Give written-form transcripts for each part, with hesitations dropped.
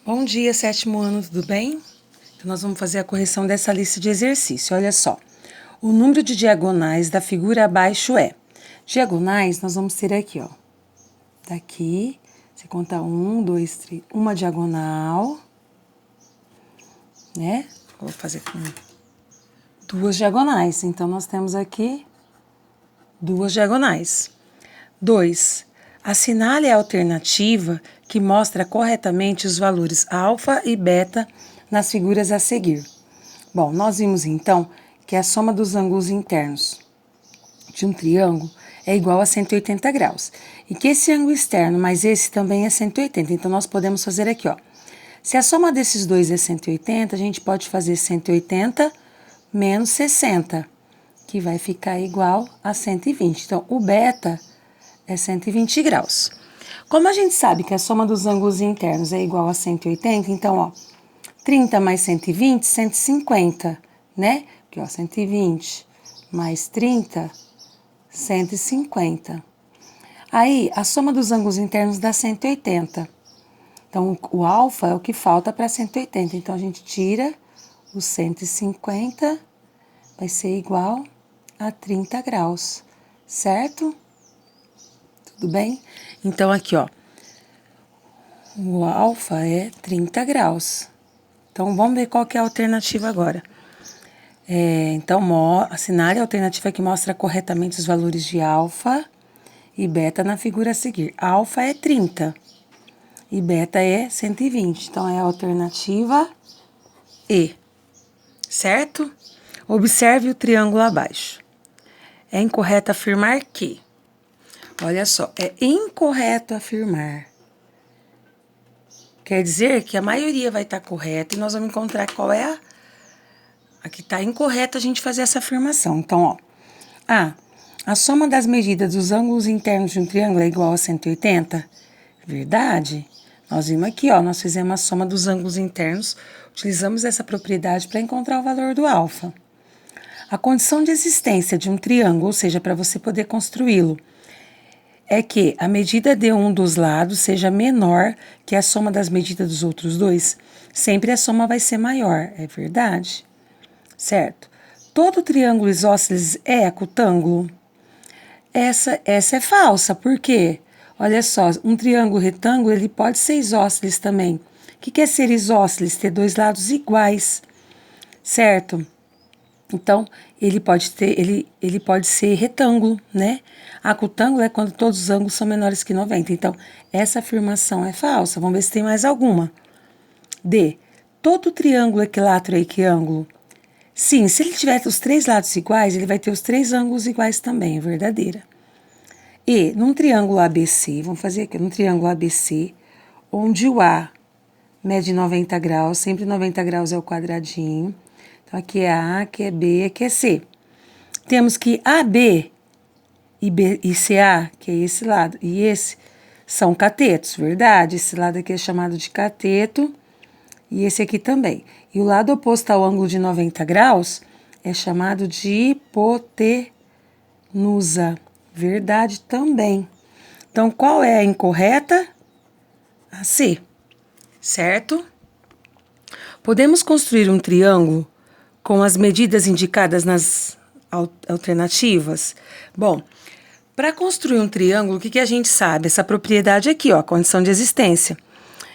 Bom dia, sétimo ano, tudo bem? Então, nós vamos fazer a correção dessa lista de exercício. Olha só, o número de diagonais da figura abaixo é... Diagonais, nós vamos ter aqui, ó. Daqui, você conta 1, 2, 3, uma diagonal, né? Vou fazer com duas diagonais. Então, nós temos aqui duas diagonais. 2. Assinale a alternativa que mostra corretamente os valores alfa e beta nas figuras a seguir. Bom, nós vimos então que a soma dos ângulos internos de um triângulo é igual a 180 graus. E que esse ângulo externo mais esse também é 180. Então, nós podemos fazer aqui, ó. Se a soma desses dois é 180, a gente pode fazer 180 menos 60, que vai ficar igual a 120. Então, o beta é 120 graus. Como a gente sabe que a soma dos ângulos internos é igual a 180, então, ó, 30 mais 120, 150, né? Aqui, ó, 120 mais 30, 150. Aí, a soma dos ângulos internos dá 180. Então, o alfa é o que falta para 180. Então, a gente tira o 150, vai ser igual a 30 graus, certo? Tudo bem? Então, aqui, ó, o alfa é 30 graus. Então, vamos ver qual que é a alternativa agora. Então, assinale a alternativa que mostra corretamente os valores de alfa e beta na figura a seguir. Alfa é 30 e beta é 120. Então, é a alternativa E, certo? Observe o triângulo abaixo. É incorreto afirmar que... Olha só, é incorreto afirmar. Quer dizer que a maioria vai estar correta e nós vamos encontrar qual é a que está incorreta a gente fazer essa afirmação. Então, ó, a soma das medidas dos ângulos internos de um triângulo é igual a 180? Verdade? Nós vimos aqui, ó, nós fizemos a soma dos ângulos internos, utilizamos essa propriedade para encontrar o valor do alfa. A condição de existência de um triângulo, ou seja, para você poder construí-lo, é que a medida de um dos lados seja menor que a soma das medidas dos outros dois. Sempre a soma vai ser maior, é verdade? Certo? Todo triângulo isósceles é acutângulo? Essa é falsa, por quê? Olha só, um triângulo retângulo, ele pode ser isósceles também. O que é ser isósceles? Ter dois lados iguais, certo? Então, ele pode ser retângulo, né? Acutângulo é quando todos os ângulos são menores que 90. Então, essa afirmação é falsa. Vamos ver se tem mais alguma. D. Todo triângulo equilátero é equiângulo? Sim, se ele tiver os três lados iguais, ele vai ter os três ângulos iguais também, é verdadeira. E, num triângulo ABC, vamos fazer aqui, num triângulo ABC, onde o A mede 90 graus, sempre 90 graus é o quadradinho. Então, aqui é A, aqui é B, aqui é C. Temos que AB e CA, que é esse lado, e esse são catetos, verdade? Esse lado aqui é chamado de cateto e esse aqui também. E o lado oposto ao ângulo de 90 graus é chamado de hipotenusa, verdade também. Então, qual é a incorreta? A C, certo? Podemos construir um triângulo com as medidas indicadas nas alternativas? Bom, para construir um triângulo, o que a gente sabe? Essa propriedade aqui, ó, a condição de existência.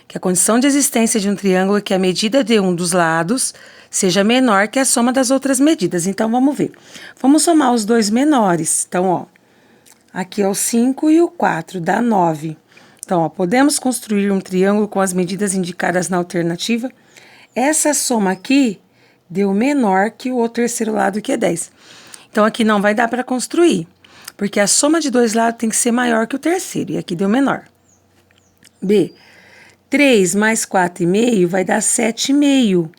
Que a condição de existência de um triângulo é que a medida de um dos lados seja menor que a soma das outras medidas. Então, vamos ver. Vamos somar os dois menores. Então, ó, aqui é o 5 e o 4, dá 9. Então, ó, podemos construir um triângulo com as medidas indicadas na alternativa. Essa soma aqui deu menor que o outro terceiro lado, que é 10. Então, aqui não vai dar para construir, porque a soma de dois lados tem que ser maior que o terceiro, e aqui deu menor. B. 3 mais 4,5 vai dar 7,5.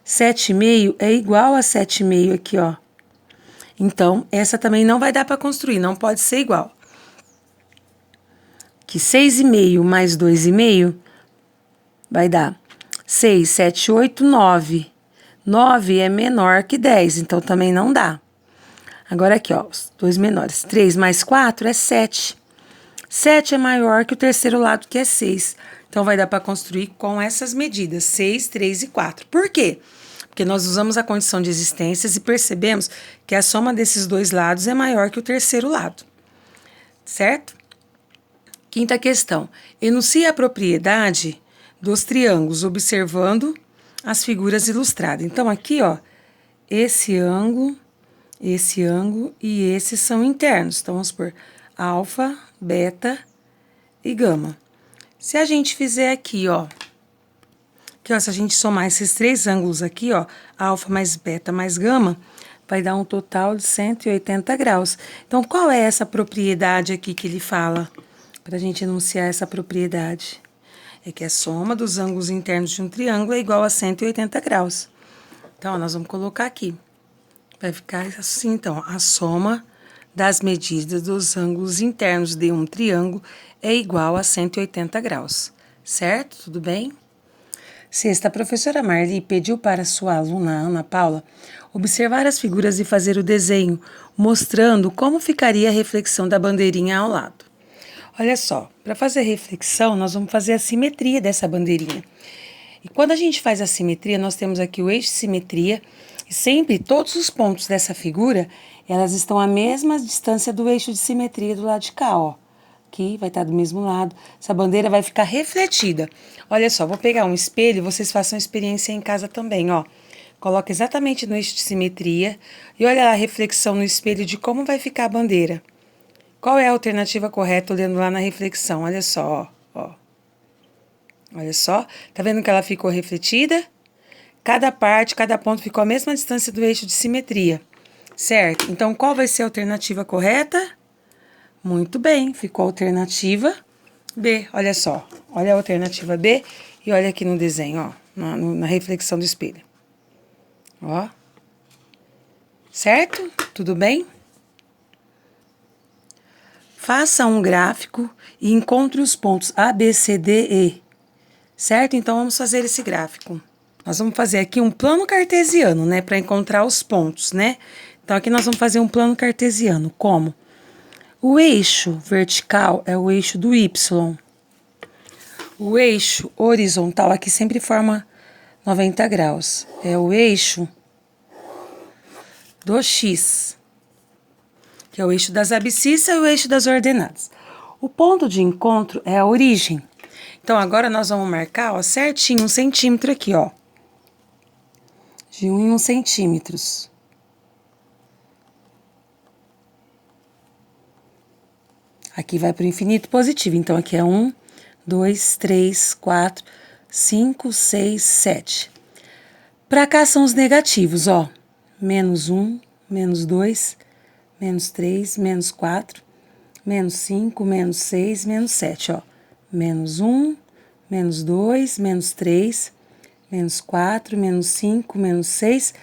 7,5 é igual a 7,5 aqui, ó. Então, essa também não vai dar para construir, não pode ser igual. Que 6,5 mais 2,5 vai dar 6, 7, 8, 9. 9 é menor que 10, então também não dá. Agora aqui, ó, os dois menores. 3 mais 4 é 7. 7 é maior que o terceiro lado, que é 6. Então, vai dar para construir com essas medidas, 6, 3 e 4. Por quê? Porque nós usamos a condição de existências e percebemos que a soma desses dois lados é maior que o terceiro lado. Certo? Quinta questão. Enuncie a propriedade dos triângulos, observando as figuras ilustradas. Então, aqui, ó, esse ângulo e esses são internos. Então, vamos por alfa, beta e gama. Se a gente fizer aqui, ó, se a gente somar esses três ângulos aqui, ó, alfa mais beta mais gama, vai dar um total de 180 graus. Então, qual é essa propriedade aqui que ele fala? Para a gente enunciar essa propriedade. É que a soma dos ângulos internos de um triângulo é igual a 180 graus. Então, ó, nós vamos colocar aqui. Vai ficar assim, então, a soma das medidas dos ângulos internos de um triângulo é igual a 180 graus. Certo? Tudo bem? Sexta, a professora Marli pediu para sua aluna Ana Paula observar as figuras e fazer o desenho, mostrando como ficaria a reflexão da bandeirinha ao lado. Olha só, para fazer a reflexão, nós vamos fazer a simetria dessa bandeirinha. E quando a gente faz a simetria, nós temos aqui o eixo de simetria, e sempre todos os pontos dessa figura, elas estão à mesma distância do eixo de simetria do lado de cá, ó. Aqui vai estar do mesmo lado. Essa bandeira vai ficar refletida. Olha só, vou pegar um espelho e vocês façam experiência em casa também, ó. Coloca exatamente no eixo de simetria e olha lá a reflexão no espelho de como vai ficar a bandeira. Qual é a alternativa correta olhando lá na reflexão? Olha só, ó. Olha só, tá vendo que ela ficou refletida? Cada parte, cada ponto ficou à mesma distância do eixo de simetria, certo? Então, qual vai ser a alternativa correta? Muito bem, ficou a alternativa B. Olha só, olha a alternativa B e olha aqui no desenho, ó, na reflexão do espelho. Ó. Certo? Tudo bem? Faça um gráfico e encontre os pontos A, B, C, D, E. Certo? Então, vamos fazer esse gráfico. Nós vamos fazer aqui um plano cartesiano, né? Para encontrar os pontos, né? Então, aqui nós vamos fazer um plano cartesiano. Como? O eixo vertical é o eixo do Y. O eixo horizontal aqui sempre forma 90 graus. É o eixo do X, que é o eixo das abscissas e o eixo das ordenadas. O ponto de encontro é a origem. Então, agora nós vamos marcar, ó, certinho 1 centímetro aqui, ó. De 1 em 1 centímetros. Aqui vai para o infinito positivo. Então, aqui é 1, 2, 3, 4, 5, 6, 7. Para cá são os negativos, ó. Menos 1, menos 2, menos 3, menos 4, menos 5, menos 6, menos 7, ó. Menos 1, menos 2, menos 3, menos 4, menos 5, menos 6,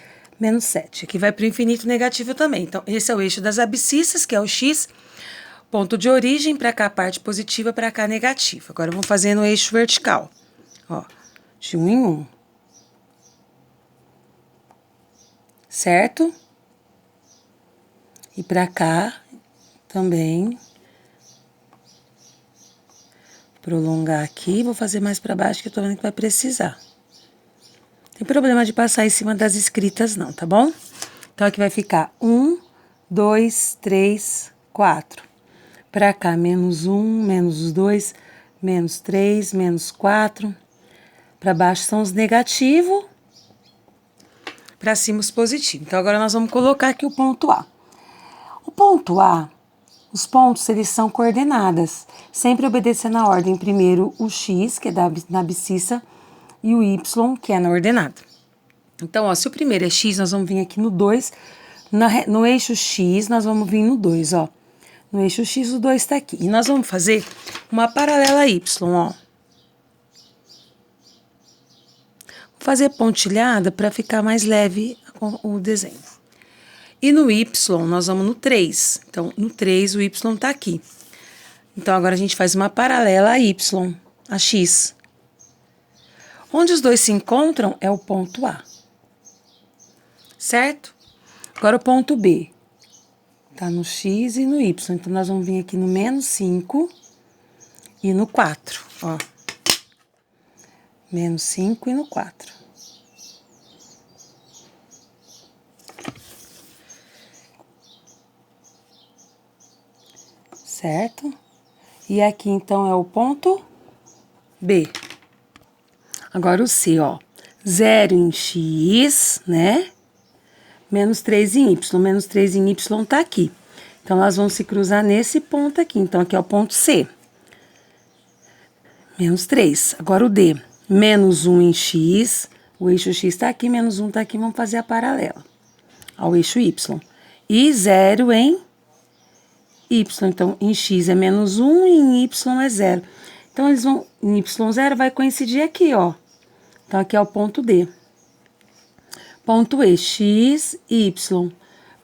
menos 7. Aqui vai para o infinito negativo também. Então, esse é o eixo das abscissas, que é o X. Ponto de origem, para cá a parte positiva, para cá a negativa. Agora, vamos fazer no eixo vertical. Ó, de 1 em 1. Certo? E para cá também. Prolongar aqui, vou fazer mais para baixo, que eu tô vendo que vai precisar. Tem problema de passar em cima das escritas não, tá bom? Então, aqui vai ficar 1, 2, 3, 4. Para cá, menos 1, menos 2, menos 3, menos 4. Para baixo são os negativos. Para cima os positivos. Então, agora nós vamos colocar aqui o ponto A. O ponto A, os pontos, eles são coordenadas. Sempre obedecendo a ordem. Primeiro, o X, que é na abscissa, e o Y, que é na ordenada. Então, ó, se o primeiro é X, nós vamos vir aqui no 2. No eixo X, nós vamos vir no 2, ó. No eixo X, o 2 está aqui. E nós vamos fazer uma paralela Y, ó. Vou fazer pontilhada para ficar mais leve o desenho. E no Y, nós vamos no 3. Então, no 3, o Y está aqui. Então, agora a gente faz uma paralela a Y, a X. Onde os dois se encontram é o ponto A. Certo? Agora, o ponto B. Tá no X e no Y. Então, nós vamos vir aqui no menos 5 e no 4, ó. menos 5 e no 4. Certo? E aqui, então, é o ponto B. Agora, o C, ó. 0 em X, né? Menos 3 em Y. Menos 3 em Y tá aqui. Então, elas vão se cruzar nesse ponto aqui. Então, aqui é o ponto C. Menos 3. Agora, o D. Menos 1 em X. O eixo X tá aqui, menos 1 tá aqui. Vamos fazer a paralela ao eixo Y. E 0 em Y. Então, em X é menos 1 e em Y é 0. Então, eles vão... Em Y0 vai coincidir aqui, ó. Então, aqui é o ponto D. Ponto E, X, Y.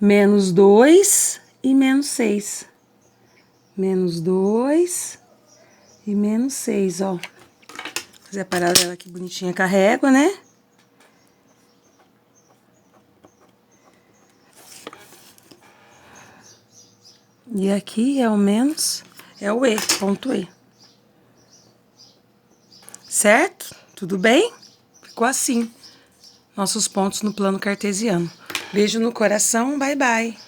Menos 2 e menos 6. Menos 2 e menos 6, ó. Fazer a paralela aqui bonitinha com a régua, né? E aqui é o menos, é o E, ponto E. Certo? Tudo bem? Ficou assim. Nossos pontos no plano cartesiano. Beijo no coração, bye bye.